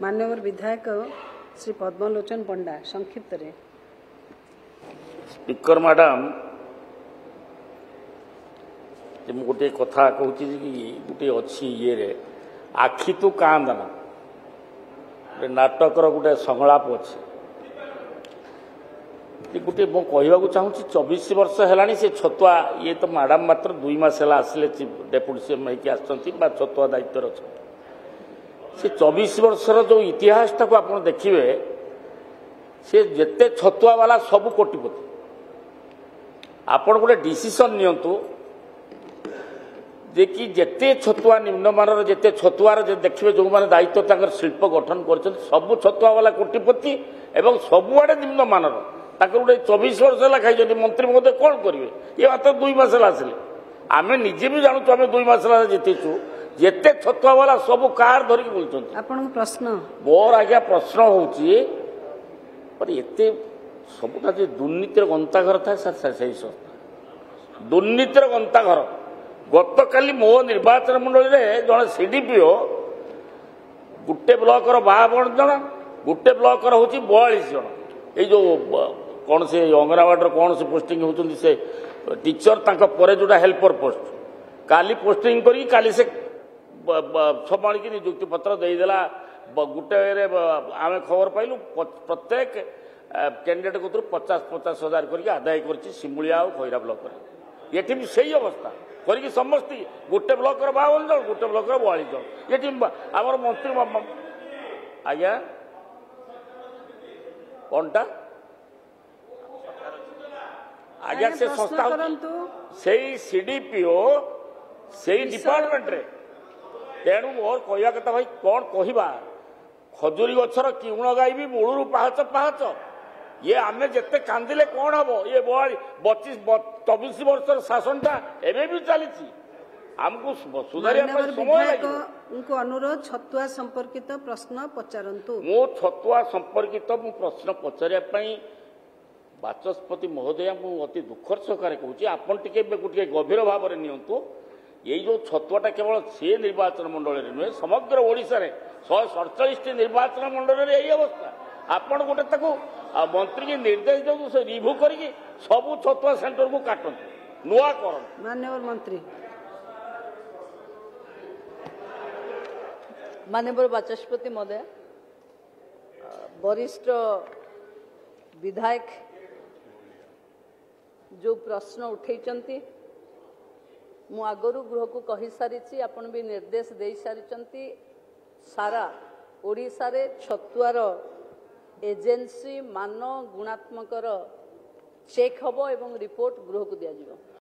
मान्यवर विधायक श्री पद्मलोचन पंडा संक्षिप्त रे। स्पीकर मैडम गोटे कथा कहूँ गोटे अच्छी ये आखि तू कांदना गोटे नाटकर गोटे संलाप अच्छे गोटे मु कहवाक चाहूँ 24 वर्ष है से छतुआ ये तो मैडम मात्र 2 मास है आसिले डेपुटी सीएम होगी छतुआ दायित्व अच्छा से 24 वर्षर जो इतिहास टाक आप देखिए से जिते छतुआ वाला सब कोटिपति आपण गोटे डिसीजन नियंतु जे कि जिते छतुआ निम्नमानर जिते छतुआर देखिए जो मैंने दायित्व तक शिल्प गठन कर सब छतुआ वाला कोटिपति एवं सबुआड़े निम्नमानर गोटे 24 वर्ष है खाई मंत्री महोदय कौन करेंगे ये मात्र 2 मास आसिले आम निजे भी जानूँ आम 2 मास जीतीचु जिते छतुआ वाला सब कार धरिक बोलते प्रश्न मोर आज्ञा प्रश्न होते सबुटा जो दुर्नीतिर गंताघर था सर से संस्था दुर्नीतिर गंताघर गत काली मो निर्वाचन मंडल में जड़े सीडीपीओ गोटे ब्लॉकर 52 जन गोटे ब्लॉकर हूँ 42 जन ये जो कौन से अंगनवाड़ी कौन से पोस्टिंग होती से टीचर तापर जोटा हेल्पर पोस्ट काली पोस्टिंग करी काली से संभाली नियुक्ति पत्र देदेला गोटे आम खबर पाइलु प्रत्येक कैंडिडेट को 50-50 हजार करके आदाय कर सिमुलिया और खैरा ब्लॉक ये भी सही अवस्था करके समस्ती गोटे ब्लॉकर 52 जन गोटे ब्लॉकर 42 जन ये आम मंत्री आज्ञा कौनटा आज्ञा से संस्था से सीडीपीओ से डिपार्टमेंट रे तेणु मोर कहवा कथा भाई कौन कहवा खजुरी गछर किउण गायबी मूलू पाहाच पाहाच ये आम जिते कांदिले कौन हम ये 24 वर्ष शासनटा एवं भी चली आमको सुधारिया समय लगे अनुरोध छतुआ संपर्कित प्रश्न पचारंतु मो छतुआ संपर्कित मु प्रश्न पचारिया बाचस्पति महोदय अति दुखर सहकार कहूँ आपन टे गोटे गभीर भाव में नियंतु ये जो छतुआटा केवल सी निर्वाचन मंडल में नुहे समग्र ओडिशा रे 147 निर्वाचन मंडल में यही अवस्था आपन गोटे मंत्री की निर्देश दे से रिभ्यू करके सबू छतुआ सेंटर को काटते नुआ कर माननीय मंत्री माननीय बाचस्पति महोदय वरिष्ठ विधायक जो प्रश्न उठे मु आगरू गृह को कही सारी आपण भी निर्देश दे सारी सारा ओडिशा रे छतुआर एजेंसी मान गुणात्मक चेक हम एवं रिपोर्ट गृह को दिया